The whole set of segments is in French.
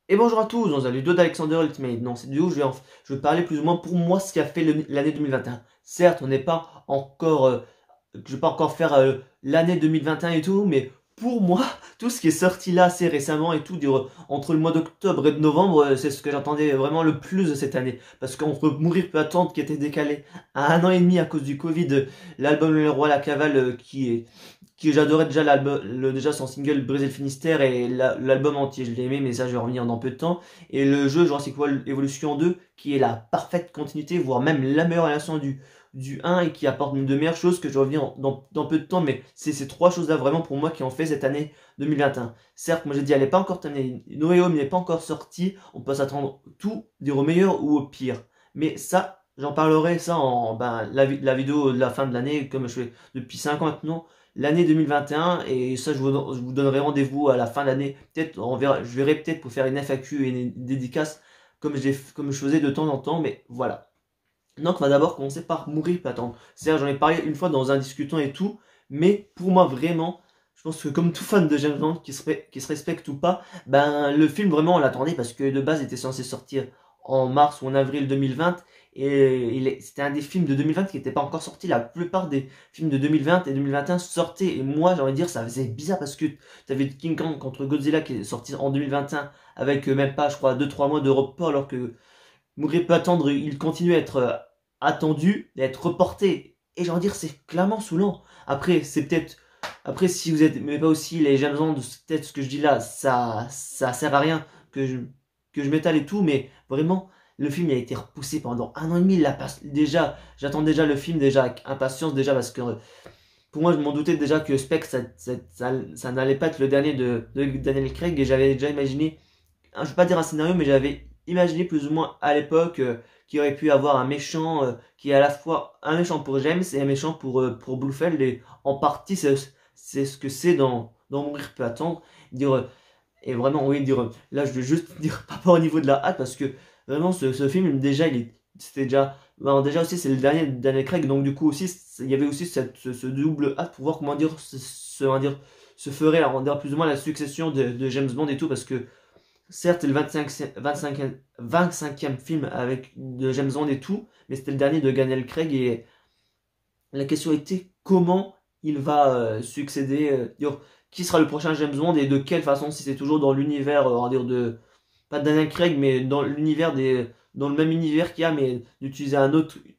Et bonjour à tous, on se vidéo d'Alexander Ultimate. Dans cette vidéo, je vais parler plus ou moins pour moi ce qui a fait l'année 2021. Certes, on n'est pas encore, je vais pas encore faire l'année 2021 et tout, mais pour moi, tout ce qui est sorti là assez récemment et tout, entre le mois d'octobre et de novembre, c'est ce que j'attendais vraiment le plus de cette année. Parce qu'entre Mourir peut attendre, qui était décalé à 1 an et demi à cause du Covid, l'album Le Roi la Cavale, qui j'adorais déjà déjà son single Brésil Finistère et l'album entier, je l'ai aimé, mais ça je vais revenir dans peu de temps. Et le jeu Jurassic World Evolution 2 qui est la parfaite continuité, voire même l'amélioration du 1 et qui apporte de meilleures choses que je vais revenir dans peu de temps. Mais c'est ces trois choses là vraiment pour moi qui ont fait cette année 2021. Certes, moi j'ai dit elle n'est pas encore terminée, No Way Home n'est pas encore sorti, on peut s'attendre tout, dire au meilleur ou au pire. Mais ça, j'en parlerai ça en la vidéo de la fin de l'année, comme je fais depuis 5 ans maintenant, l'année 2021. Et ça, je vous donnerai rendez-vous à la fin de l'année. Peut-être, je verrai peut-être pour faire une FAQ et une dédicace comme je faisais de temps en temps, mais voilà. Donc, on va d'abord commencer par Mourir peut attendre. C'est-à-dire, j'en ai parlé une fois dans un discutant et tout, mais pour moi, vraiment, je pense que comme tout fan de James Bond, qui se respecte ou pas, le film, vraiment, on l'attendait parce que de base, il était censé sortir en mars ou en avril 2020, et c'était un des films de 2020 qui n'était pas encore sorti. La plupart des films de 2020 et 2021 sortaient, et moi, j'ai envie de dire, ça faisait bizarre parce que tu avais King Kong contre Godzilla qui est sorti en 2021 avec même pas, je crois, 2-3 mois de report, alors que Mourir peut attendre, il continue à être attendu, à être reporté. Et j'ai envie de dire, c'est clairement saoulant. Après, c'est peut-être. Après, si vous êtes. Mais pas aussi les James Bond, peut-être ce que je dis là, ça sert à rien que je m'étale et tout, mais vraiment, le film il a été repoussé pendant 1 an et demi. Déjà, j'attends déjà le film, déjà avec impatience, déjà parce que pour moi, je m'en doutais déjà que Spectre, ça n'allait pas être le dernier de Daniel Craig, et j'avais déjà imaginé, je ne vais pas dire un scénario, mais j'avais imaginé plus ou moins à l'époque qu'il aurait pu avoir un méchant qui est à la fois un méchant pour James et un méchant pour Blofeld. Et en partie, c'est ce que c'est dans Mourir peut attendre. Dire, et vraiment, oui, dire, là, je veux juste dire, pas au niveau de la hâte, parce que vraiment, ce film, déjà, c'était déjà. Déjà aussi, c'est le dernier de Daniel Craig, donc du coup, aussi, il y avait aussi ce double hâte pour voir comment dire, comment dire, se ferait, on dirait plus ou moins la succession de James Bond et tout, parce que certes, c'est le 25e film avec de James Bond et tout, mais c'était le dernier de Daniel Craig. Et la question était comment il va succéder, qui sera le prochain James Bond et de quelle façon, si c'est toujours dans l'univers, on va dire pas de Daniel Craig, mais dans le même univers qu'il y a, mais d'utiliser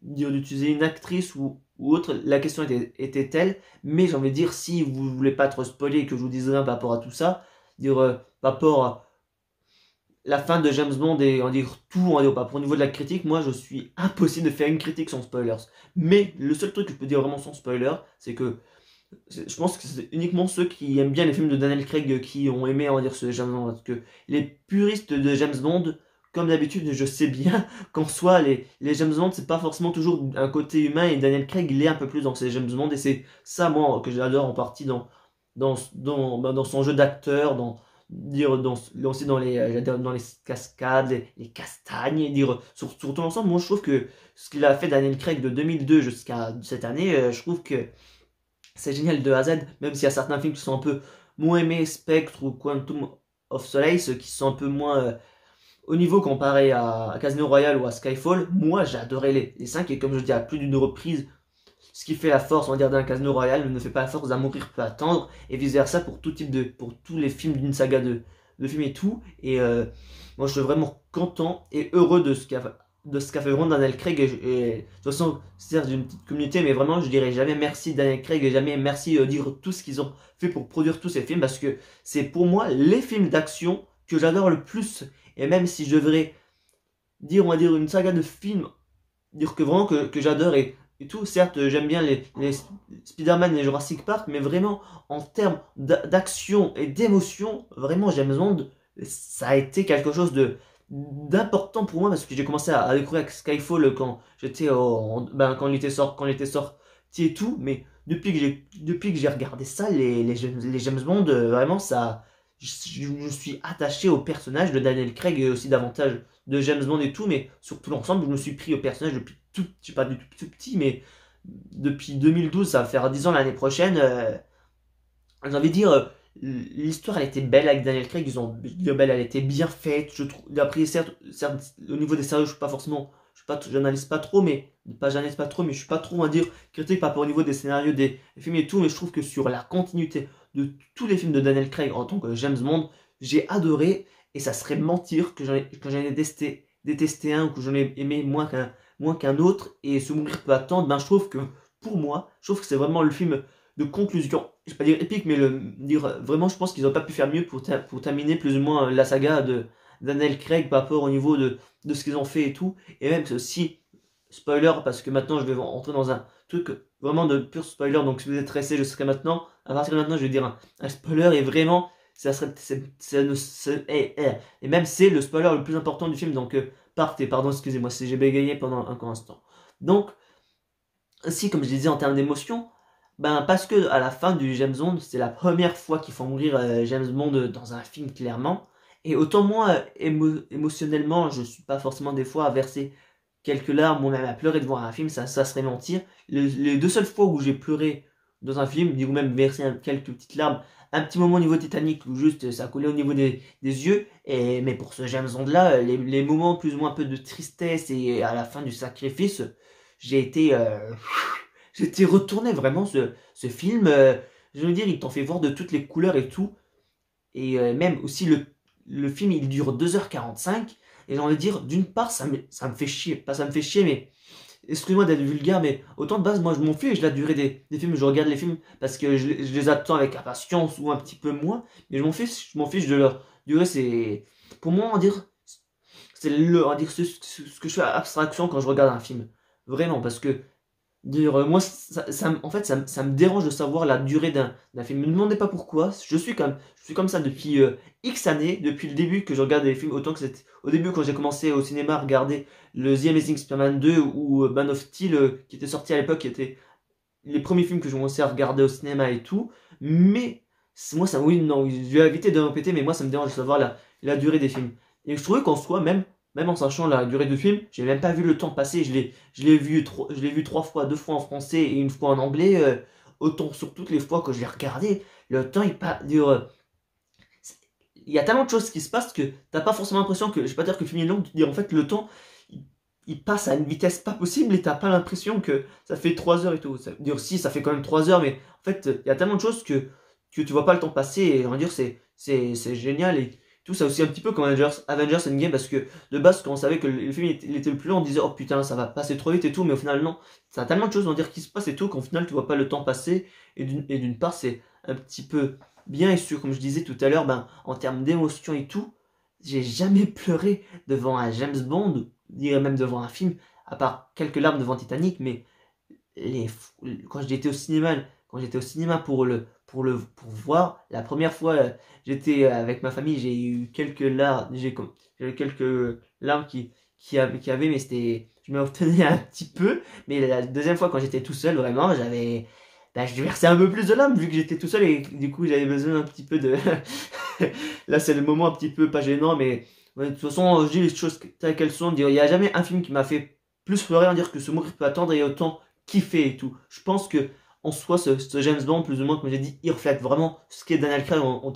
d'utiliser une actrice ou autre. La question était telle, mais j'ai envie de dire, si vous voulez pas trop spoiler et que je vous dise rien par rapport à tout ça, dire par rapport à la fin de James Bond et on dire tout, on dire pas. Pour au niveau de la critique, moi je suis impossible de faire une critique sans spoilers. Mais le seul truc que je peux dire vraiment sans spoiler, c'est que je pense que c'est uniquement ceux qui aiment bien les films de Daniel Craig qui ont aimé, on va dire, ce James Bond. Parce que les puristes de James Bond, comme d'habitude, je sais bien qu'en soi, les James Bond, c'est pas forcément toujours un côté humain, et Daniel Craig, il est un peu plus dans ces James Bond, et c'est ça, moi, que j'adore en partie dans son jeu d'acteur, aussi dans les cascades, les castagnes, dire sur tout l'ensemble. Moi, je trouve que ce qu'il a fait Daniel Craig de 2002 jusqu'à cette année, je trouve que c'est génial de A à Z, même s'il y a certains films qui sont un peu moins aimés, Spectre ou Quantum of Solace, qui sont un peu moins au niveau comparé à Casino Royale ou à Skyfall. Moi, j'ai adoré les 5, et comme je dis à plus d'une reprise, ce qui fait la force, on va dire, d'un Casino Royale ne fait pas la force d'un Mourir peut attendre, et vice versa pour tous les films d'une saga de films et tout. Et moi, je suis vraiment content et heureux de ce qu'a fait vraiment Daniel Craig. Et de toute façon, c'est d'une petite communauté, mais vraiment, je dirais jamais merci Daniel Craig et jamais merci dire tout ce qu'ils ont fait pour produire tous ces films, parce que c'est pour moi les films d'action que j'adore le plus. Et même si je devrais dire, on va dire, une saga de films, dire que vraiment que j'adore et tout. Certes, j'aime bien les Spider-Man et les Jurassic Park, mais vraiment, en termes d'action et d'émotion, vraiment, James Bond, ça a été quelque chose d'important pour moi, parce que j'ai commencé à découvrir Skyfall quand quand il était sorti et tout. Mais depuis que j'ai regardé ça, les James Bond, vraiment, ça, je suis attaché au personnage de Daniel Craig et aussi davantage de James Bond et tout, mais sur tout l'ensemble, je me suis pris au personnage depuis tout, je sais pas du tout petit, mais depuis 2012, ça va faire 10 ans l'année prochaine. J'ai envie de dire, l'histoire elle était belle avec Daniel Craig, belle, elle était bien faite, je trouve. Après, certes, au niveau des scénarios, je suis pas forcément, j'analyse pas trop, j'analyse pas trop, mais je suis pas trop, on va dire, critique par rapport au niveau des scénarios des films et tout, mais je trouve que sur la continuité de tous les films de Daniel Craig en tant que James Bond, j'ai adoré, et ça serait mentir que j'en ai détesté un ou que j'en ai aimé moins qu'un autre, et Se Mourir peut attendre, ben je trouve que, pour moi, je trouve que c'est vraiment le film de conclusion, je vais pas dire épique, mais dire vraiment, je pense qu'ils n'ont pas pu faire mieux pour terminer plus ou moins la saga de Daniel Craig par rapport au niveau de ce qu'ils ont fait et tout. Et même si, spoiler, parce que maintenant je vais entrer dans un truc vraiment de pur spoiler, donc si vous êtes resté jusqu'à maintenant, à partir de maintenant je vais dire un spoiler, et vraiment, ça serait, et même c'est le spoiler le plus important du film, donc partez, pardon, excusez-moi si j'ai bégayé pendant un instant. Donc, si, comme je disais en termes d'émotion, ben parce que à la fin du James Bond, c'est la première fois qu'ils font mourir James Bond dans un film clairement. Et autant moi, émotionnellement, je suis pas forcément des fois à verser quelques larmes ou même à pleurer devant un film, ça serait mentir. Les deux seules fois où j'ai pleuré dans un film, ou même versé quelques petites larmes, un petit moment au niveau Titanic où juste ça coulait au niveau des yeux. Mais pour ce James Bond là, les moments plus ou moins un peu de tristesse et à la fin du sacrifice, j'ai été j'étais retourné vraiment ce film. Je veux dire, il t'en fait voir de toutes les couleurs et tout. Et même aussi, le film, il dure 2h45. Et j'ai envie de dire, d'une part, ça me fait chier. Pas ça me fait chier, mais excuse-moi d'être vulgaire, mais autant de base, moi, je m'en fiche de la durée des films. Je regarde les films parce que je les attends avec impatience ou un petit peu moins. Mais je m'en fiche de leur durée. Pour moi, on va dire, on va dire ce que je fais abstraction quand je regarde un film. Vraiment, parce que moi, en fait, ça me dérange de savoir la durée d'un film. Ne me demandez pas pourquoi. Je suis comme ça depuis X années, depuis le début que je regarde des films. Autant que c'était au début, quand j'ai commencé au cinéma à regarder le The Amazing Spider-Man 2 ou Man of Steel, qui était sorti à l'époque, qui étaient les premiers films que j'ai commencé à regarder au cinéma et tout. Mais moi, oui, non, je vais éviter de répéter, mais moi, ça me dérange de savoir la durée des films. Et je trouvais qu'en soi, même en sachant la durée du film, j'ai même pas vu le temps passer. Je l'ai vu 3 fois, 2 fois en français et une fois en anglais. Autant sur toutes les fois que je l'ai regardé, le temps il y a tellement de choses qui se passent que t'as pas forcément l'impression que, je vais pas dire que le film est long, en fait le temps il passe à une vitesse pas possible et t'as pas l'impression que ça fait 3 heures et tout. Ça veut dire si ça fait quand même 3 heures, mais en fait il y a tellement de choses que tu vois pas le temps passer, et on va dire c'est génial. Et tout ça aussi un petit peu comme Avengers Endgame, parce que de base quand on savait que le film il était le plus long, on disait oh putain ça va passer trop vite et tout, mais au final non, ça a tellement de choses on va dire qui se passent et tout qu'au final tu vois pas le temps passer. Et d'une part c'est un petit peu bien, et sûr comme je disais tout à l'heure, ben en termes d'émotion et tout, j'ai jamais pleuré devant un James Bond, dirais même devant un film, à part quelques larmes devant Titanic. Mais les, quand j'étais au cinéma, pour voir, la première fois, j'étais avec ma famille, j'ai eu quelques larmes, j'ai eu quelques larmes qui avaient, mais je me retenais un petit peu. Mais la deuxième fois, quand j'étais tout seul, vraiment, je versais un peu plus de larmes vu que j'étais tout seul, et du coup, j'avais besoin un petit peu de, là, c'est le moment un petit peu pas gênant, mais ouais, de toute façon, je dis les choses telles qu'elles sont. Il n'y a jamais un film qui m'a fait plus pleurer, en dire que Ce Mourir peut attendre, et autant kiffer et tout. Je pense que en soi, ce James Bond, plus ou moins, comme j'ai dit, il reflète vraiment ce qu'est Daniel Craig en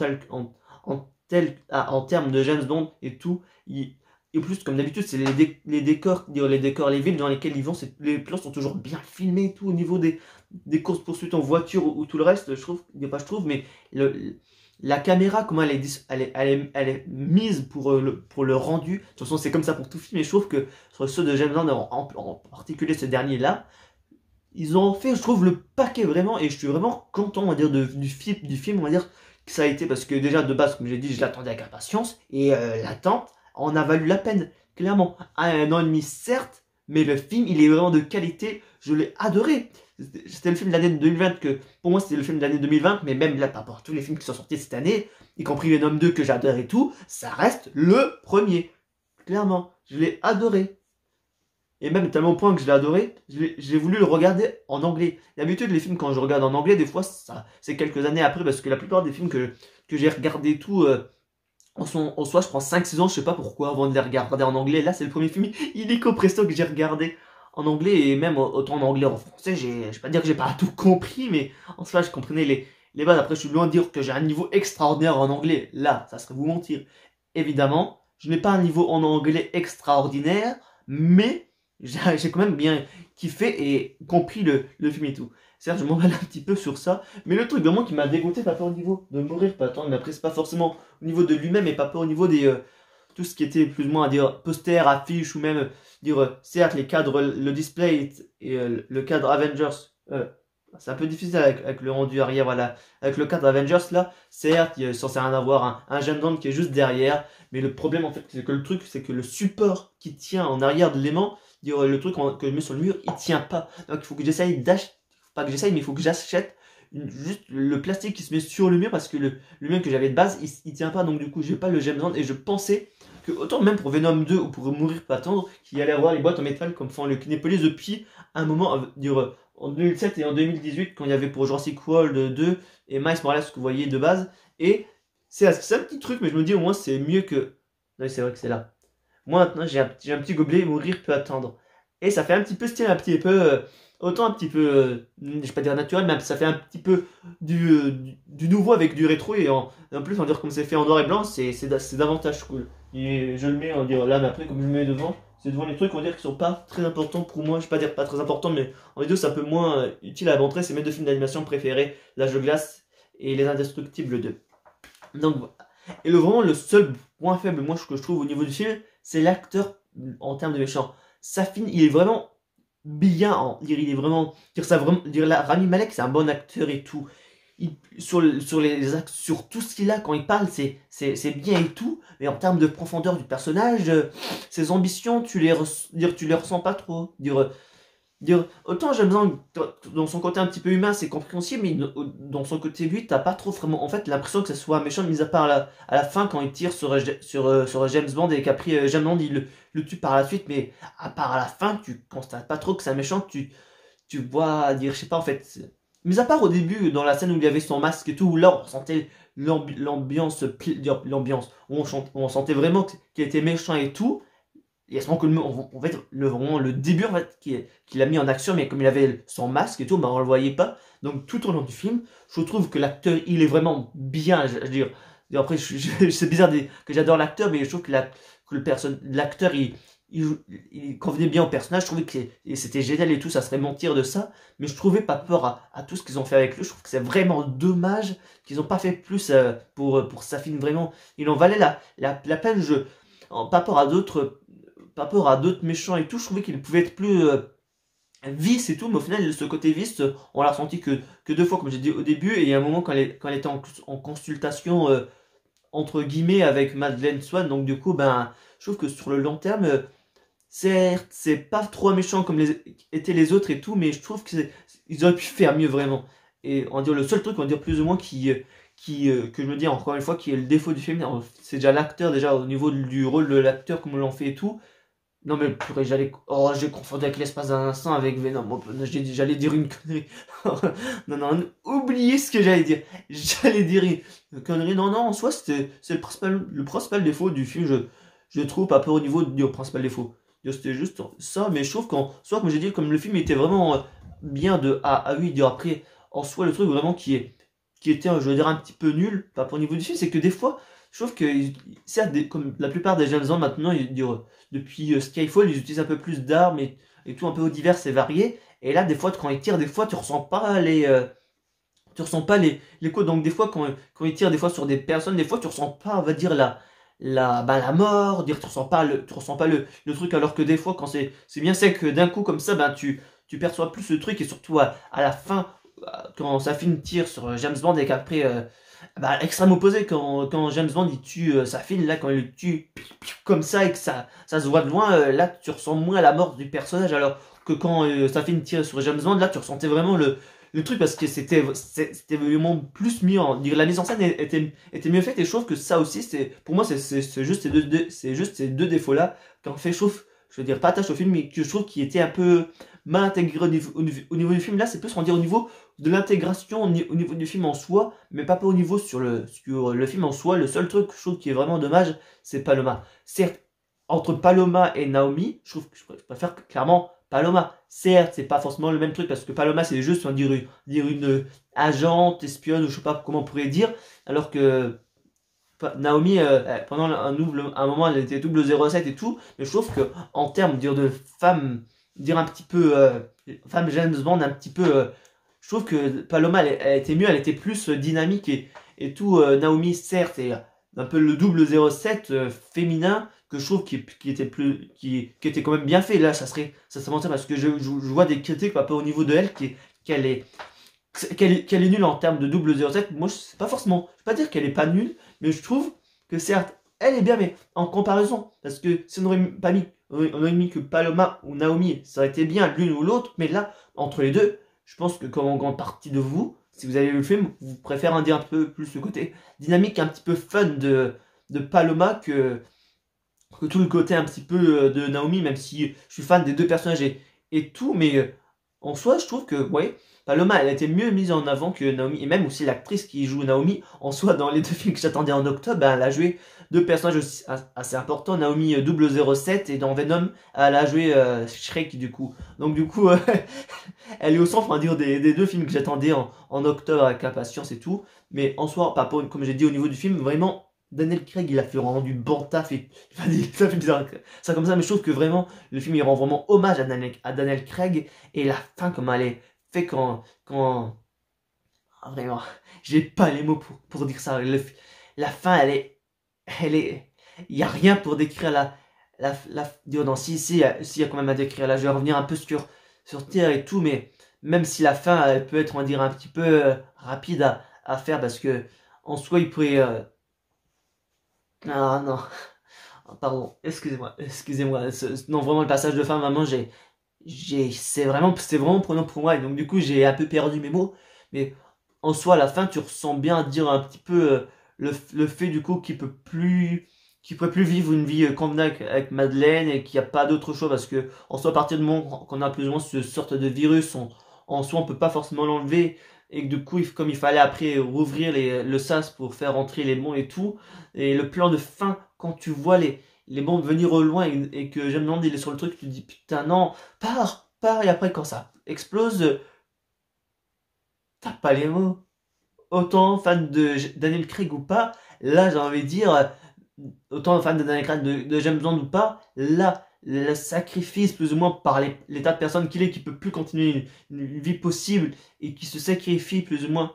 termes de James Bond et tout. Et plus, comme d'habitude, c'est les décors, les villes dans lesquelles ils vont, les plans sont toujours bien filmés et tout, au niveau des courses-poursuites en voiture ou tout le reste, je trouve, mais la caméra, comment elle est mise pour le rendu. De toute façon, c'est comme ça pour tout film, et je trouve que sur ceux de James Bond, en particulier ce dernier-là, ils ont fait, je trouve, le paquet vraiment, et je suis vraiment content, on va dire, du film, on va dire, que ça a été, parce que déjà, de base, comme j'ai dit, je l'attendais avec impatience, et l'attente en a valu la peine, clairement. À 1 an et demi, certes, mais le film, il est vraiment de qualité, je l'ai adoré. C'était le film de l'année 2020 pour moi, c'était le film de l'année 2020, mais même là, par rapport à tous les films qui sont sortis cette année, y compris Venom 2 que j'adore et tout, ça reste le premier. Clairement, je l'ai adoré. Et même tellement au point que je l'ai adoré, j'ai voulu le regarder en anglais. D'habitude, les films, quand je regarde en anglais, des fois, c'est quelques années après, parce que la plupart des films que j'ai regardé tout, en soi, je prends 5-6 ans, je sais pas pourquoi, avant de les regarder en anglais. Là, c'est le premier film illico presto que j'ai regardé en anglais, et même autant en anglais en français, je vais pas dire que j'ai pas tout compris, mais en soi, je comprenais les bases. Après, je suis loin de dire que j'ai un niveau extraordinaire en anglais. Là, ça serait vous mentir. Évidemment, je n'ai pas un niveau en anglais extraordinaire, mais j'ai quand même bien kiffé et compris le film et tout. Certes, je m'emballe un petit peu sur ça, mais le truc vraiment qui m'a dégoûté, pas peur au niveau de mourir, pas tant, mais après, c'est pas forcément au niveau de lui-même, et pas peur au niveau des tout ce qui était plus ou moins à dire poster, affiche, ou même dire certes les cadres, le display et le cadre Avengers. C'est un peu difficile avec le rendu arrière, voilà. Avec le cadre Avengers, là, certes, il est censé rien avoir un James Bond qui est juste derrière, mais le problème, en fait, c'est que le truc, c'est que le support qui tient en arrière de l'aimant, le truc que je mets sur le mur, il tient pas. Donc, il faut que j'essaye d'acheter, pas que j'essaye, mais il faut que j'achète juste le plastique qui se met sur le mur, parce que le mur que j'avais de base, il tient pas, donc du coup, j'ai pas le James Bond, et je pensais que, autant même pour Venom 2 ou pour Mourir pas attendre, qu'il allait avoir les boîtes en métal comme font le Kinépolis depuis un moment, en 2007 et en 2018, quand il y avait pour Jurassic World 2 et Miles Morales, que vous voyez de base. Et c'est un petit truc, mais je me dis au moins c'est mieux que. Non, c'est vrai que c'est là. Moi maintenant j'ai un petit gobelet, mourir peut attendre. Et ça fait un petit peu style, un petit peu. Autant un petit peu. Je vais pas dire naturel, mais ça fait un petit peu du nouveau avec du rétro. Et en plus, on va dire comme c'est fait en noir et blanc, c'est davantage cool. Et je le mets, on va dire là, mais après, comme je le mets devant. C'est devant les trucs, on va dire, qui sont pas très importants pour moi. Je vais pas dire pas très importants, mais en vidéo, c'est un peu moins utile à montrer. C'est mes deux films d'animation préférés, L'Âge de glace et Les Indestructibles 2. Donc voilà. Et vraiment, le seul point faible, moi, que je trouve au niveau du film, c'est l'acteur en termes de méchant. Safin, il est vraiment bien. Il est vraiment. Rami Malek, c'est un bon acteur et tout. Sur tout ce qu'il a quand il parle, c'est bien et tout, mais en termes de profondeur du personnage, ses ambitions, tu les ressens pas trop. Autant j'aime bien dans son côté un petit peu humain, c'est compréhensible, mais dans son côté lui, t'as pas trop vraiment en fait l'impression que ça soit un méchant, mis à part à la fin quand il tire sur James Bond et qu'après James Bond il le tue par la suite, mais à part à la fin, tu constates pas trop que c'est un méchant, tu vois je sais pas en fait. Mis à part au début, dans la scène où il y avait son masque et tout, où là on ressentait l'ambiance, où on sentait vraiment qu'il était méchant et tout. Il y a seulement que en fait, vraiment, le début en fait, qu'il a mis en action, mais comme il avait son masque et tout, bah, on le voyait pas. Donc tout au long du film, je trouve que l'acteur, il est vraiment bien. Je veux dire, après, c'est bizarre que j'adore l'acteur, mais je trouve que l'acteur, il convenait bien au personnage. Je trouvais que c'était génial et tout, ça serait mentir de ça. Mais je trouvais pas peur à tout ce qu'ils ont fait avec lui. Je trouve que c'est vraiment dommage qu'ils n'ont pas fait plus pour Safin. Vraiment, il en valait la peine. Par rapport à d'autres méchants et tout, je trouvais qu'il pouvait être plus vice et tout, mais au final, ce côté vice, on l'a ressenti que deux fois, comme j'ai dit au début, et il y a un moment quand elle était en consultation, entre guillemets, avec Madeleine Swan, donc du coup, ben, je trouve que sur le long terme, certes, c'est pas trop méchant comme étaient les autres et tout, mais je trouve qu'ils auraient pu faire mieux vraiment. Et on va dire le seul truc, on va dire plus ou moins que je me dis encore une fois qui est le défaut du film, c'est déjà l'acteur, déjà au niveau du rôle de l'acteur, comme on l'en fait et tout. Non mais purée, j'ai confondu avec l'espace d'un instant avec Venom. Bon, j'allais dire une connerie. Non, non, oubliez ce que j'allais dire. J'allais dire une connerie. Non, non, en soi, c'est le principal défaut du film, je trouve, pas peu au niveau du principal défaut. C'était juste ça, mais je trouve qu'en soit, comme j'ai dit, comme le film était vraiment bien de A à 8, après, en soi, le truc vraiment qui était, je veux dire, un petit peu nul, pas pour le niveau du film, c'est que des fois, je trouve que, certes, comme la plupart des jeunes gens maintenant, depuis Skyfall, ils utilisent un peu plus d'armes et tout un peu divers et varié. Et là, des fois, quand ils tirent, des fois, tu ressens pas les coups. Donc, des fois, quand ils tirent des fois sur des personnes, des fois, tu ressens pas, on va dire, la mort, tu ressens pas le truc, alors que des fois, quand c'est bien sec, d'un coup, comme ça, ben, tu perçois plus le truc, et surtout à la fin, quand Safin tire sur James Bond et qu'après, extrême opposé, quand James Bond il tue Safin, là quand il le tue comme ça et que ça se voit de loin, là tu ressens moins la mort du personnage, alors que quand Safin tire sur James Bond, là tu ressentais vraiment le truc, parce que c'était vraiment plus mis en. La mise en scène était mieux faite, et je trouve que ça aussi, pour moi, c'est juste ces deux défauts-là qu'en fait, je veux dire, pas attache au film, mais que je trouve qui était un peu mal intégré au niveau du film. Là, c'est plus, on va dire, au niveau de l'intégration, au niveau du film en soi, mais pas au niveau sur le film en soi. Le seul truc que je trouve qui est vraiment dommage, c'est Paloma. Certes, entre Paloma et Naomi, je préfère clairement Paloma. Certes, c'est pas forcément le même truc parce que Paloma, c'est juste dire une agente, espionne, ou je sais pas comment on pourrait dire, alors que Naomi, pendant un moment, elle était double 07 et tout, mais je trouve que en termes de femme, dire un petit peu, femme James Bond, un petit peu, je trouve que Paloma, elle était mieux, elle était plus dynamique et tout. Naomi, certes, est un peu le double 07 féminin que je trouve qui était qui était quand même bien fait. Là, ça serait mentir parce que je vois des critiques un peu au niveau de elle qu'elle est qu'elle est nulle en termes de double 07. Moi, je sais pas forcément, je vais pas dire qu'elle est pas nulle, mais je trouve que certes, elle est bien, mais en comparaison, parce que si on aurait pas mis, on aurait mis que Paloma ou Naomi, ça aurait été bien l'une ou l'autre, mais là, entre les deux, je pense que comme en grande partie de vous, si vous avez vu le film, vous préférez un peu plus le côté dynamique, un petit peu fun de Paloma que tout le côté un petit peu de Naomi, même si je suis fan des deux personnages et tout, mais en soi, je trouve que, ouais, Paloma, elle a été mieux mise en avant que Naomi, et même aussi l'actrice qui joue Naomi, en soi, dans les deux films que j'attendais en octobre, ben, elle a joué deux personnages aussi, assez importants, Naomi 007, et dans Venom, elle a joué Shrek, du coup. Donc, du coup, elle est au centre, on va dire, des deux films que j'attendais en octobre avec impatience et tout, mais en soi, pas pour, comme j'ai dit au niveau du film, vraiment, Daniel Craig, il a fait vraiment du bon taf et ça fait bizarre ça comme ça, mais je trouve que vraiment le film il rend vraiment hommage à Daniel Craig et la fin comme elle est fait ah, vraiment, j'ai pas les mots pour dire ça. La fin elle est, il y a rien pour décrire dire non si y a quand même à décrire là, je vais revenir un peu sur Terre et tout, mais même si la fin elle peut être on va dire un petit peu rapide à faire parce que en soi il pourrait ah non, pardon, excusez-moi. Non, vraiment, le passage de fin, maman, c'est vraiment prenant pour moi. Et donc, du coup, j'ai un peu perdu mes mots. Mais en soi, à la fin, tu ressens bien dire un petit peu le fait, du coup, qu'il pourrait plus vivre une vie convenable avec Madeleine et qu'il n'y a pas d'autre choix parce que, en soi, à partir du moment qu'on a plus ou moins ce sorte de virus, en soi, on peut pas forcément l'enlever. Et que du coup, comme il fallait après rouvrir le sas pour faire entrer les bons et tout, et le plan de fin, quand tu vois les bombes venir au loin et que j'aime demander il est sur le truc, tu te dis putain non, pars, et après quand ça explose, t'as pas les mots. Autant fan de Daniel Craig ou pas, là j'ai envie de dire, autant fan de Daniel Craig de James Bond ou pas, là, le sacrifice plus ou moins par l'état de personne qu'il est, qui peut plus continuer une vie possible et qui se sacrifie plus ou moins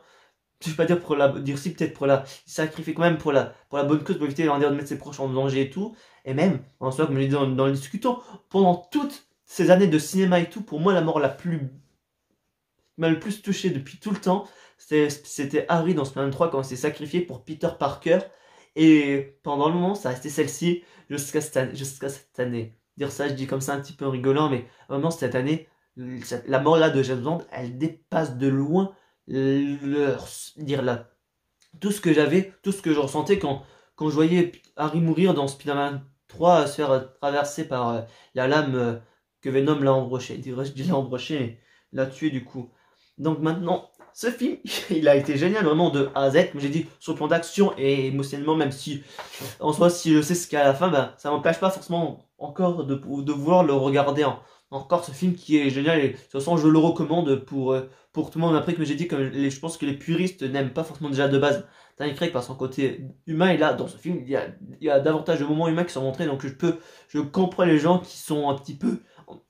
je vais pas dire pour dire si peut-être pour il sacrifie quand même pour la bonne cause pour éviter de mettre ses proches en danger et tout et même en soi comme je l'ai dit dans le discutant pendant toutes ces années de cinéma et tout pour moi la mort qui m'a le plus touché depuis tout le temps c'était Harry dans Spider-Man 3 quand il s'est sacrifié pour Peter Parker et pendant le moment ça a resté celle-ci jusqu'à cette année dire ça je dis comme ça un petit peu en rigolant mais vraiment cette année la mort là de James Bond elle dépasse de loin dire là tout ce que j'avais, tout ce que je ressentais quand je voyais Harry mourir dans Spider-Man 3 se faire traverser par la lame que Venom l'a embroché. Je dis l'a embroché, mais l'a tué du coup. Donc maintenant, ce film, il a été génial vraiment de A à Z, comme j'ai dit, sur le plan d'action et émotionnellement, même si en soi, si je sais ce qu'il y a à la fin, ben, ça m'empêche pas forcément encore de vouloir le regarder encore ce film qui est génial et de toute façon je le recommande pour tout le monde après que j'ai dit que je pense que les puristes n'aiment pas forcément déjà de base Daniel Craig par son côté humain et là dans ce film il y a davantage de moments humains qui sont montrés donc je comprends les gens qui sont un petit peu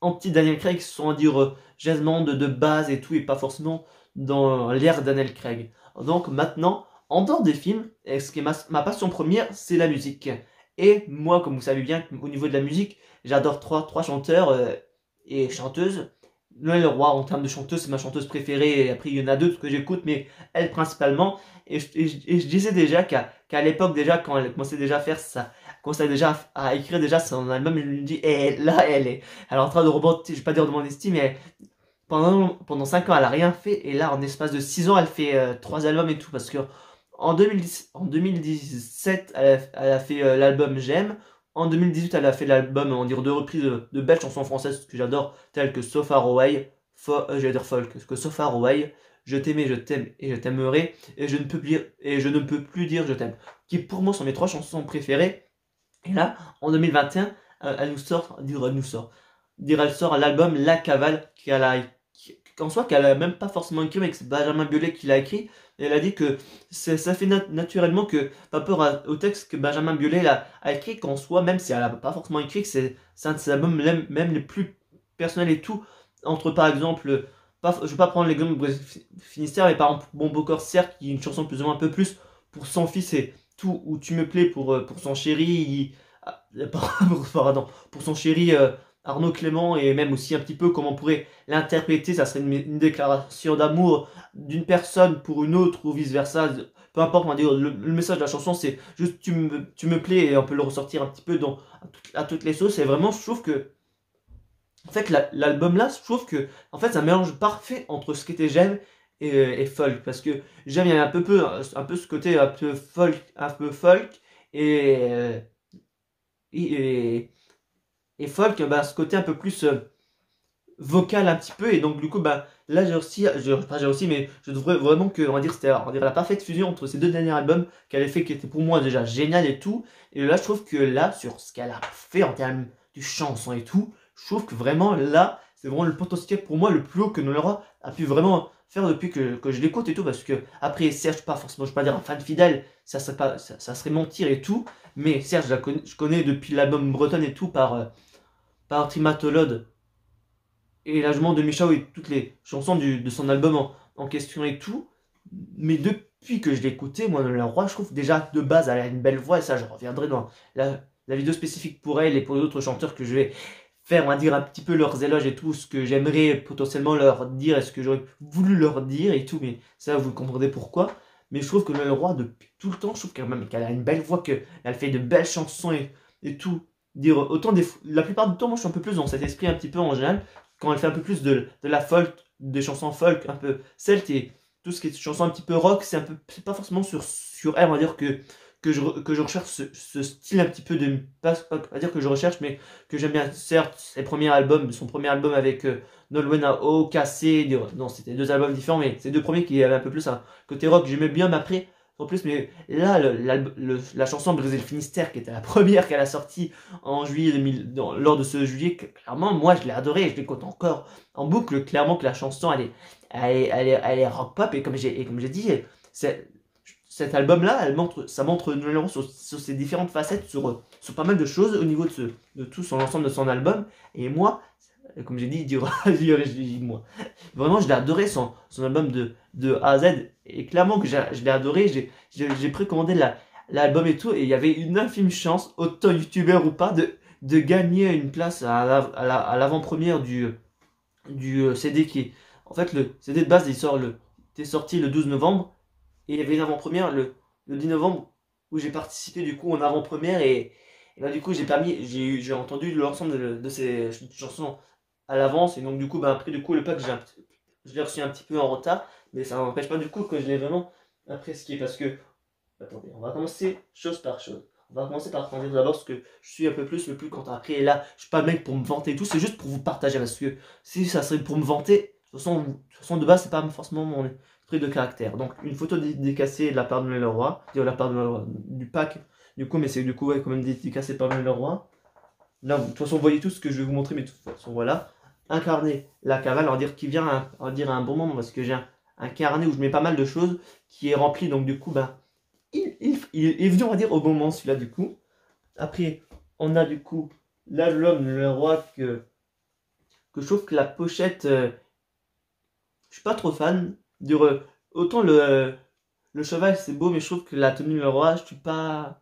anti Daniel Craig qui sont à dire jasement de base et tout et pas forcément dans l'ère Daniel Craig donc maintenant en dehors des films ce qui est ma passion première c'est la musique et moi comme vous savez bien au niveau de la musique j'adore trois chanteurs et chanteuse. Noël Leroy, en termes de chanteuse, c'est ma chanteuse préférée. Et après, il y en a d'autres que j'écoute, mais elle principalement. Et je disais déjà qu'à l'époque, déjà, quand elle commençait déjà à faire ça, commençait déjà à écrire déjà son album, je me dis, eh, là, elle est en train de remonter, je vais pas dire de mon estime, mais pendant 5 ans, elle a rien fait. Et là, en espace de 6 ans, elle fait 3 albums et tout. Parce que en 2017, elle a fait l'album J'aime. En 2018, elle a fait l'album, on dirait deux reprises de belles chansons françaises que j'adore, telles que So Far Away, je vais dire folk, que So Far Away, Je t'aimais, je t'aime et je t'aimerai, et je ne peux plus dire je t'aime, qui pour moi sont mes 3 chansons préférées. Et là, en 2021, elle nous sort, dire elle sort l'album La Cavale, qu'en soi, qu'elle a même pas forcément écrit, mais que c'est Benjamin Biolay qui l'a écrit. Et elle a dit que ça fait naturellement que, par rapport au texte que Benjamin Biolay a écrit, qu'en soi, même si elle a pas forcément écrit, que c'est un de ses albums même les plus personnels et tout, entre par exemple, je vais pas prendre l'exemple de Finistère, mais par exemple, Bon Beau Corps, certes, qui est une chanson plus ou moins un peu plus pour son fils et tout, où tu me plais pour son chéri, pardon, pour son chéri Arnaud Clément, et même aussi un petit peu comment on pourrait l'interpréter, ça serait une déclaration d'amour d'une personne pour une autre ou vice versa, peu importe, on va dire, le message de la chanson c'est juste tu me plais, et on peut le ressortir un petit peu à toutes les sauces, et vraiment je trouve que en fait l'album là, je trouve que en fait c'est un mélange parfait entre ce qu'était J'aime et folk, parce que J'aime il y a un peu ce côté un peu folk et, euh, et, et folk, bah, ce côté un peu plus vocal un petit peu, et donc du coup bah là j'ai aussi, mais je devrais vraiment que, on va dire, c'était, on va dire, la parfaite fusion entre ces deux derniers albums qu'elle a fait, qui était pour moi déjà génial et tout, et là je trouve que là sur ce qu'elle a fait en termes de chansons et tout, je trouve que vraiment là c'est vraiment le potentiel pour moi le plus haut que Nolera a pu vraiment faire depuis que je l'écoute et tout, parce que après Serge, pas forcément, je peux pas dire un fan fidèle, ça serait mentir et tout, mais Serge je connais depuis l'album Bretonne et tout par Trimatolode et l'agement de Michao et toutes les chansons de son album en question et tout. Mais depuis que je l'ai écouté, moi, Le Roi, je trouve déjà de base, elle a une belle voix, et ça, je reviendrai dans la vidéo spécifique pour elle et pour les autres chanteurs que je vais faire, on va dire, un petit peu leurs éloges et tout, ce que j'aimerais potentiellement leur dire et ce que j'aurais voulu leur dire et tout, mais ça, vous comprendrez pourquoi. Mais je trouve que Le Roi, depuis tout le temps, je trouve qu'elle a une belle voix, qu'elle fait de belles chansons et tout. Dire autant la plupart du temps, moi, je suis un peu plus dans cet esprit un petit peu en général, quand elle fait un peu plus de la folk, des chansons folk un peu celtes, et tout ce qui est chansons un petit peu rock, c'est pas forcément sur elle, on va dire que je recherche ce style un petit peu de, pas dire que je recherche, mais que j'aime bien. Certes, son premier album avec Nolwenn O, Cassé, non, c'était deux albums différents, mais c'est deux premiers qui avaient un peu plus un côté rock, j'aimais bien, mais après, en plus, mais là, la chanson Brésil Finistère, qui était la première qu'elle a sortie en juillet 2000, lors de ce juillet, clairement, moi, je l'ai adoré, je l'écoute encore en boucle, clairement que la chanson, elle est rock pop, et comme j'ai dit, c'est, cet album-là, ça montre Nolwenn sur ses différentes facettes, sur pas mal de choses au niveau de tout son ensemble de son album, et moi, comme j'ai dit, moi. Vraiment, je l'ai adoré son album de A à Z. Et clairement que je l'ai adoré. J'ai précommandé l'album et tout. Et il y avait une infime chance, autant youtubeur ou pas, de gagner une place à l'avant-première du CD qui est. En fait, le CD de base, était sorti le 12 novembre. Et il y avait une avant-première le 10 novembre où j'ai participé du coup en avant-première. Et là, du coup, j'ai entendu l'ensemble de ces chansons à l'avance, et donc du coup bah après du coup le pack je l'ai reçu un petit peu en retard, mais ça n'empêche pas du coup que je l'ai vraiment apprécié, parce que attendez, on va commencer chose par chose. On va commencer par dire d'abord ce que je suis un peu plus le plus content. Après, et là je suis pas le mec pour me vanter et tout, c'est juste pour vous partager, parce que si ça serait pour me vanter, de toute façon de base c'est pas forcément mon truc de caractère. Donc une photo dédicacée de la part de Leroy, de la part du pack du coup, mais c'est du coup ouais, quand même dédicacé par Leroy. Là, de toute façon, vous voyez tout ce que je vais vous montrer, mais de toute façon, voilà. Un carnet, la cavale, on va dire, qui vient on va dire à un bon moment, parce que j'ai un carnet où je mets pas mal de choses, qui est rempli, donc du coup, ben, il est venu, on va dire, au bon moment, celui-là, du coup. Après, on a du coup l'album Le Roi, que je trouve que la pochette, je suis pas trop fan. Autant le cheval, c'est beau, mais je trouve que la tenue Le Roi, je suis pas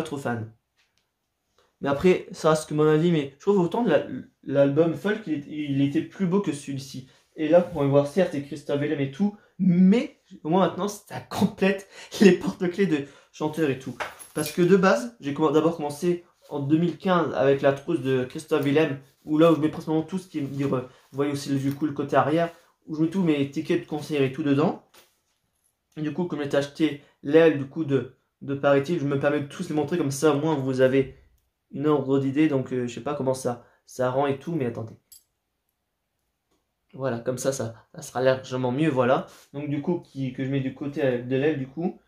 trop fan. Mais après, ça reste que mon avis, mais je trouve autant de l'album folk, il était plus beau que celui-ci. Et là, pour voir, certes, c'est Christophe Willem et tout, mais au moins maintenant, ça complète les porte-clés de chanteurs et tout. Parce que de base, j'ai d'abord commencé en 2015 avec la trousse de Christophe Willem, où là où je mets presque tout ce qui est, vous voyez aussi du coup le côté arrière, où je mets tous mes tickets de concert et tout dedans. Et du coup, comme j'ai acheté l'aile du coup de Paraît-il, je me permets de tous les montrer, comme ça au moins vous avez une ordre d'idée, donc je sais pas comment ça rend et tout, mais attendez. Voilà, comme ça sera largement mieux, voilà. Donc du coup, que je mets du côté de l'aile, du coup.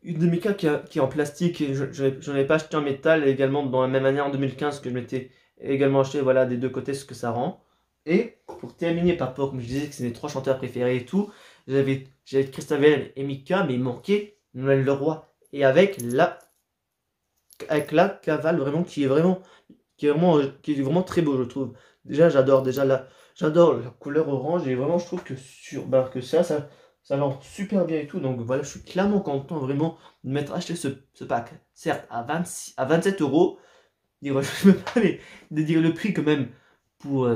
Une demi-cape qui est en plastique, et j'en ai pas acheté en métal, également dans la même année en 2015 que je m'étais également acheté voilà des deux côtés ce que ça rend. Et pour terminer par rapport, comme je disais que c'est mes 3 chanteurs préférés et tout, j'avais Christophe et Mika, mais il manquait Noël Leroy. Et avec la cavale vraiment qui est vraiment très beau, je trouve. J'adore la couleur orange et vraiment je trouve que que ça rend super bien et tout. Donc voilà, je suis clairement content vraiment de m'être acheté ce pack. Certes à 27 euros. Je me permets de dire le prix quand même pour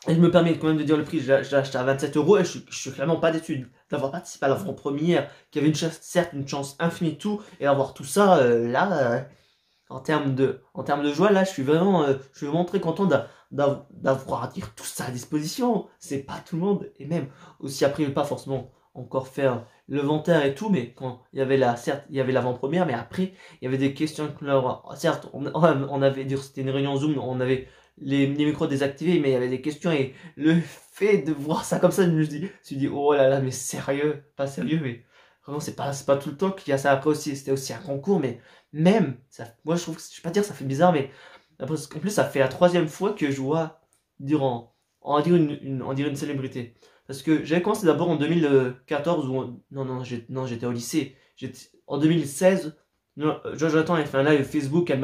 et je me permets quand même de dire le prix, je l'ai acheté à 27 euros et je suis clairement pas déçu d'avoir participé à l'avant-première, qui avait certes une chance infinie et tout, et avoir tout ça en termes de joie, là, je suis vraiment très content d'avoir à dire tout ça à disposition. C'est pas tout le monde, et même aussi après, je vais pas forcément encore faire l'inventaire et tout, mais quand il y avait certes, il y avait l'avant-première, mais après, il y avait des questions certes, on avait, c'était une réunion Zoom, on avait les micros désactivés, mais il y avait des questions, et le fait de voir ça comme ça, je me suis dit, oh là là, mais sérieux, pas sérieux, mais vraiment, c'est pas tout le temps qu'il y a ça après aussi, c'était aussi un concours, mais même, moi je trouve que, je vais pas dire que ça fait bizarre, mais en plus ça fait la 3e fois que je vois dire en dire en dire une célébrité. Parce que j'avais commencé d'abord en 2014, non, j'étais au lycée. En 2016, Jonathan avait fait un live Facebook, elle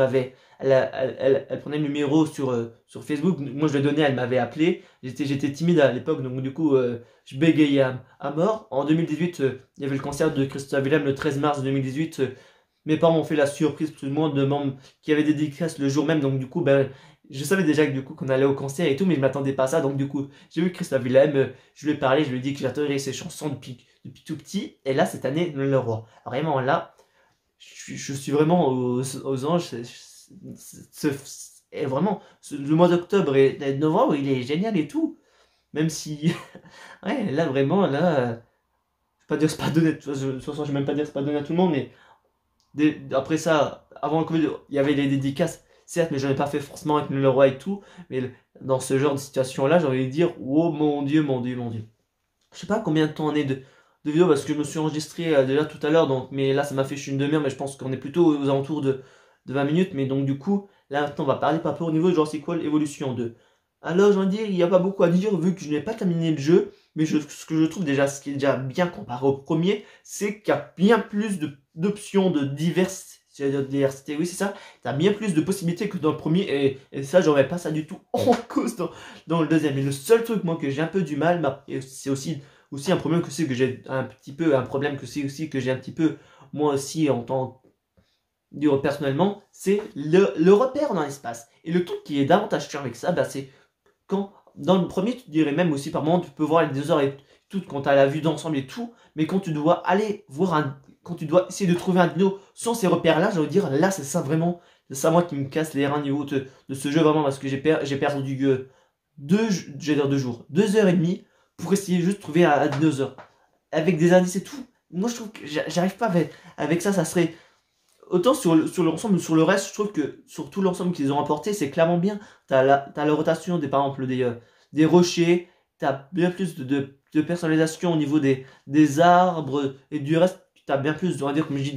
prenait le numéro sur Facebook, moi je l'ai donné, elle m'avait appelé, j'étais timide à l'époque, donc du coup je bégayais à mort. En 2018, il y avait le concert de Christophe Willem le 13 mars 2018, mes parents m'ont fait la surprise plus ou moins de membres qui avaient des dédicaces le jour même, donc du coup, ben, je savais déjà que du coup qu'on allait au concert et tout, mais je m'attendais pas à ça, donc du coup, j'ai vu Christophe Willem, je lui ai parlé, je lui ai dit que j'adorais ses chansons depuis tout petit, et là, cette année, Le Roi. Vraiment, là, je suis vraiment aux anges, et vraiment, le mois d'octobre et de novembre, il est génial et tout, même si, ouais, là, vraiment, là, je vais pas dire que c'est pas donné, de toute façon, je vais même pas dire que c'est pas donné à tout le monde, mais après ça, avant le Covid, il y avait les dédicaces, certes, mais j'en ai pas fait forcément avec le roi et tout. Mais dans ce genre de situation-là, j'ai envie de dire, oh mon Dieu, mon Dieu, mon Dieu. Je sais pas combien de temps on est de vidéo parce que je me suis enregistré déjà tout à l'heure, donc mais là ça m'a fait une demi-heure, mais je pense qu'on est plutôt aux alentours de 20 minutes. Mais donc du coup, là maintenant on va parler par rapport au niveau de Jurassic World Evolution 2. Alors j'ai envie de dire, il n'y a pas beaucoup à dire vu que je n'ai pas terminé le jeu, mais ce que je trouve déjà, ce qui est déjà bien comparé au premier, c'est qu'il y a bien plus d'options de diversité, oui c'est ça, tu as bien plus de possibilités que dans le premier, et ça j'aurais pas ça du tout en cause dans le deuxième. Et le seul truc moi que j'ai un peu du mal, et c'est aussi un problème que c'est que j'ai un petit peu, un problème que c'est aussi que j'ai un petit peu, moi aussi en tant personnellement, c'est le repère dans l'espace. Et le truc qui est davantage chiant avec ça, bah, c'est quand dans le premier, tu dirais même aussi par moment, tu peux voir les dinosaures et tout quand tu as la vue d'ensemble et tout, mais quand tu dois aller voir quand tu dois essayer de trouver un dino sans ces repères-là, je veux dire, là, c'est ça vraiment, c'est ça moi qui me casse les reins au niveau de ce jeu vraiment, parce que j'ai perdu 2 jours, 2 heures et demie pour essayer juste de trouver un dinosaure avec des indices et tout. Moi, je trouve que j'arrive pas avec ça, ça serait autant sur l'ensemble ou sur le reste, je trouve que sur tout l'ensemble qu'ils ont apporté, c'est clairement bien. T'as la rotation par exemple des rochers, t'as bien plus de personnalisation au niveau des arbres et du reste, t'as bien plus, on va dire, comme je dis,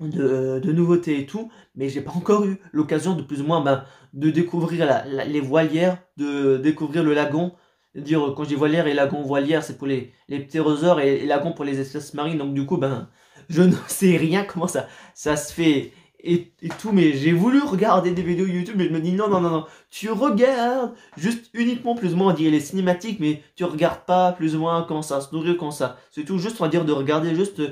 de nouveautés et tout, mais j'ai pas encore eu l'occasion de plus ou moins de découvrir les voilières, de découvrir le lagon. Dire quand je dis voilière et lagon, voilière c'est pour les ptérosaures et lagon pour les espèces marines, donc du coup je ne sais rien comment ça se fait et tout, mais j'ai voulu regarder des vidéos YouTube, mais je me dis non, tu regardes juste uniquement plus ou moins on dirait les cinématiques, mais tu regardes pas plus ou moins comment ça se nourrit, comment ça, c'est tout juste on va dire de regarder juste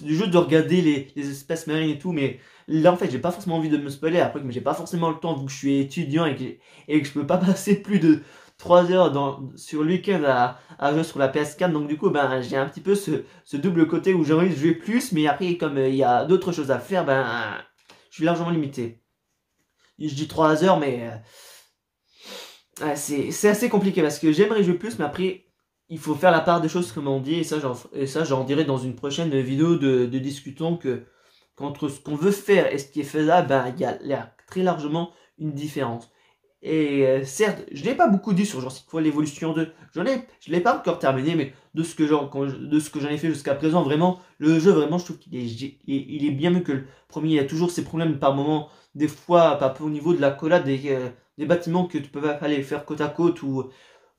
juste de regarder les espèces marines et tout, mais là en fait j'ai pas forcément envie de me spoiler après, mais j'ai pas forcément le temps vu que je suis étudiant et que je peux pas passer plus de 3 heures sur le week-end à jouer sur la PS4, donc du coup j'ai un petit peu ce double côté où j'ai envie de jouer plus, mais après comme il y a d'autres choses à faire, je suis largement limité. Je dis 3 heures, mais c'est assez compliqué parce que j'aimerais jouer plus, mais après il faut faire la part des choses comme on dit, et ça j'en dirai dans une prochaine vidéo de discutons que qu'entre ce qu'on veut faire et ce qui est faisable, il y a très largement une différence. Et certes, je n'ai pas beaucoup dit sur Jurassic World Evolution 2. Je l'ai pas encore terminé, mais de ce que j'en ai fait jusqu'à présent, vraiment, le jeu, vraiment, je trouve qu'il est bien mieux que le premier. Il y a toujours ces problèmes par moment, des fois, pas peu au niveau de la collade des bâtiments que tu peux aller faire côte à côte ou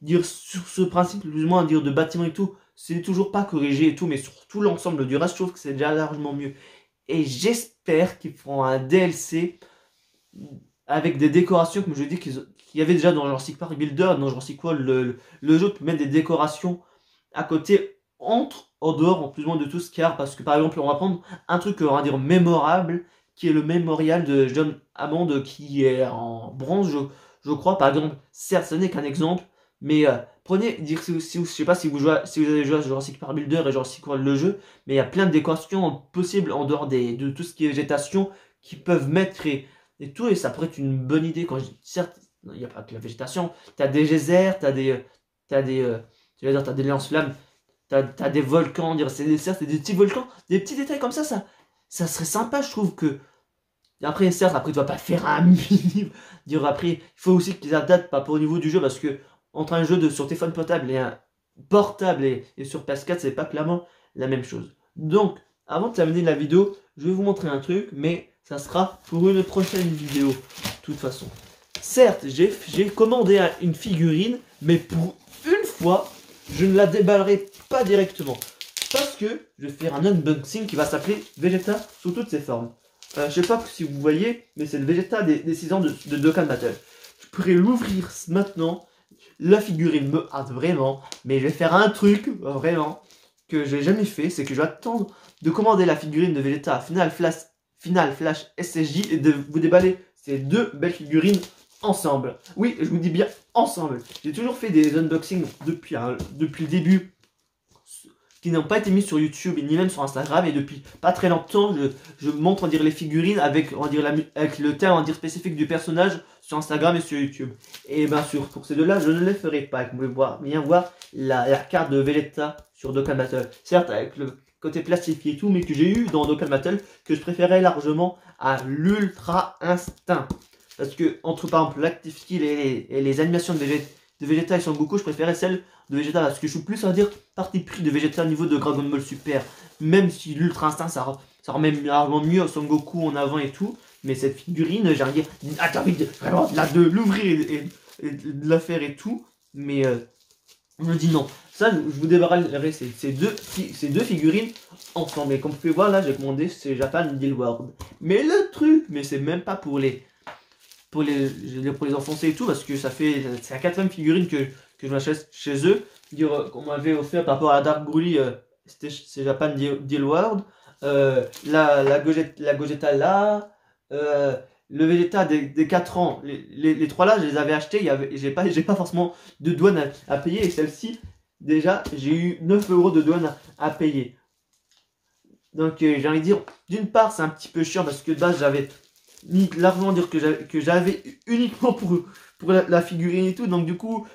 dire sur ce principe plus ou moins dire de bâtiments et tout, c'est toujours pas corrigé et tout, mais sur tout l'ensemble du reste, je trouve que c'est déjà largement mieux. Et j'espère qu'ils feront un DLC avec des décorations, comme je dis, qu'il y avait déjà dans Jurassic Park Builder, dans Jurassic World, le jeu, tu peux mettre des décorations à côté, en dehors, en plus ou moins de tout ce qu'il y a, parce que par exemple, on va prendre un truc, on va dire, mémorable, qui est le mémorial de John Hammond, qui est en bronze, je crois, par exemple. Certes, ce n'est qu'un exemple, mais prenez, dire si je sais pas si vous avez joué à Jurassic Park Builder et Jurassic World le jeu, mais il y a plein de décorations possibles en dehors de tout ce qui est végétation, qui peuvent mettre et tout, et ça pourrait être une bonne idée. Quand je dis, certes, il n'y a pas que la végétation, tu as des geysers, tu as des lance-flammes, tu as des volcans, certes, c'est des petits volcans, des petits détails comme ça serait sympa, je trouve que. Après, certes, après, tu vas pas faire un mini. Dire après, il faut aussi qu'ils adaptent pas au niveau du jeu, parce que entre un jeu sur téléphone portable et un portable et sur PS4, c'est pas clairement la même chose. Donc, avant de terminer la vidéo, je vais vous montrer un truc, mais ça sera pour une prochaine vidéo, de toute façon. Certes, j'ai commandé une figurine, mais pour une fois, je ne la déballerai pas directement. Parce que je vais faire un unboxing qui va s'appeler Vegeta sous toutes ses formes. Je sais pas si vous voyez, mais c'est le Vegeta des 6 ans de Dokkan Battle. Je pourrais l'ouvrir maintenant. La figurine me hâte vraiment, mais je vais faire un truc, vraiment, que j'ai jamais fait, c'est que je vais attendre de commander la figurine de Vegeta Final Flash SSJ et de vous déballer ces deux belles figurines ensemble. Oui, je vous dis bien ensemble. J'ai toujours fait des unboxings depuis le début qui n'ont pas été mis sur YouTube ni même sur Instagram, et depuis pas très longtemps je montre on dirait, les figurines avec, on dirait, avec le thème on dirait, spécifique du personnage sur Instagram et sur YouTube. Et bien sûr pour ces deux là je ne les ferai pas. Vous pouvez bien voir la carte de Vegeta sur Dokkan Battle, certes avec le côté plastifié et tout, mais que j'ai eu dans Dokkan Battle, que je préférais largement à l'Ultra Instinct. Parce que entre par exemple l'Active Skill et les animations de Vegeta et Son Goku, je préférais celle de Vegeta, parce que je suis plus à dire parti pris de Vegeta au niveau de Dragon Ball Super. Même si l'Ultra Instinct ça remet largement mieux Son Goku en avant et tout. Mais cette figurine, j'ai envie vraiment de l'ouvrir et de la faire et tout. Mais je me dis non. Ça, je vous débarrasserai ces deux figurines ensemble. Et comme vous pouvez voir, là, j'ai commandé ce Japan Deal World. Mais le truc, mais c'est même pas pour les enfoncer et tout, parce que c'est la quatrième figurine que je m'achète chez eux. Qu'on m'avait offert par rapport à Dark Broly, c'est Japan Deal World. La Gogeta là. Le Vegeta des 4 ans, les trois là, je les avais achetés, j'ai pas forcément de douane à payer, et celle-ci, déjà, j'ai eu 9 € de douane à payer. Donc, j'ai envie de dire, d'une part, c'est un petit peu chiant, parce que de base, j'avais mis l'argent dire que j'avais uniquement pour la figurine et tout, donc du coup,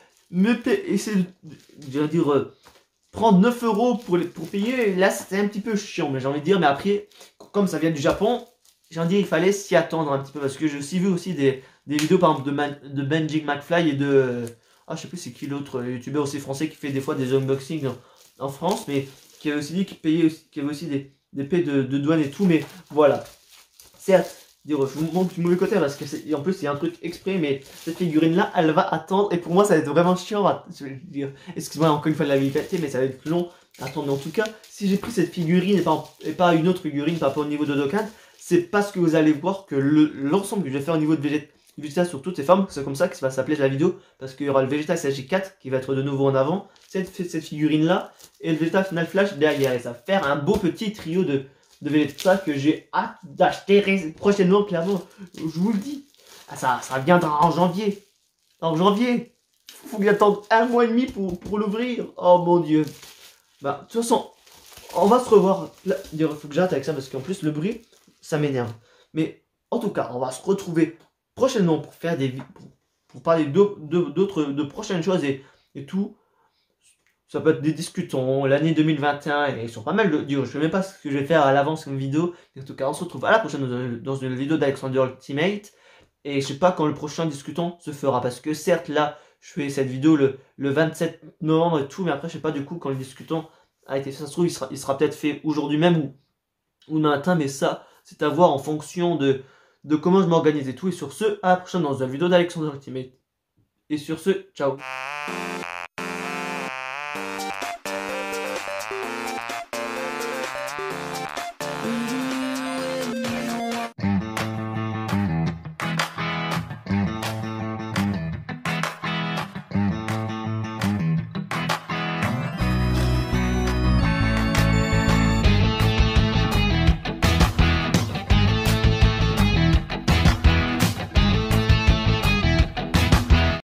essayer de prendre 9 € pour payer, là, c'était un petit peu chiant, mais j'ai envie de dire, mais après, comme ça vient du Japon, j'ai envie de dire, il fallait s'y attendre un petit peu, parce que j'ai aussi vu aussi des vidéos par exemple de Benji McFly et de... Ah, je sais plus c'est qui l'autre youtubeur aussi français qui fait des fois des unboxings en France, mais qui avait aussi dit qu'il avait aussi des paies de douane et tout, mais voilà. Certes, je vous montre du mauvais côté, parce que en plus c'est un truc exprès, mais cette figurine là, elle va attendre, et pour moi ça va être vraiment chiant, je vais dire, excuse-moi encore une fois de la vérité, mais ça va être long à attendre. Mais en tout cas, si j'ai pris cette figurine et pas une autre figurine par rapport au niveau de Dokkan, c'est parce que vous allez voir que l'ensemble que je vais faire au niveau de Vegeta sur toutes ses formes, c'est comme ça que ça va s'appeler la vidéo, parce qu'il y aura le Vegeta SSJ4 qui va être de nouveau en avant, cette figurine là, et le Vegeta Final Flash derrière, et ça va faire un beau petit trio de Vegeta que j'ai hâte d'acheter prochainement, clairement, je vous le dis. Ah, ça viendra en janvier. En janvier, faut que j'attende 1 mois et demi pour l'ouvrir. Oh mon dieu. Bah, de toute façon, on va se revoir. Là, il faut que j'arrête avec ça, parce qu'en plus, le bruit, ça m'énerve. Mais en tout cas, on va se retrouver prochainement pour faire pour parler de prochaines choses et tout. Ça peut être des discutons, l'année 2021, et sur pas mal de... Je sais même pas ce que je vais faire à l'avance comme vidéo. En tout cas, on se retrouve à la prochaine dans une vidéo d'Alexander Ultimate. Et je sais pas quand le prochain discutant se fera, parce que certes, là, je fais cette vidéo le 27 novembre et tout, mais après, je sais pas du coup quand le discutant a été fait. Ça se trouve, il sera peut-être fait aujourd'hui même ou le matin, mais ça, c'est à voir en fonction de de comment je m'organise et tout. Et sur ce, à la prochaine dans une vidéo d'Alexander Ultimate. Et sur ce, ciao.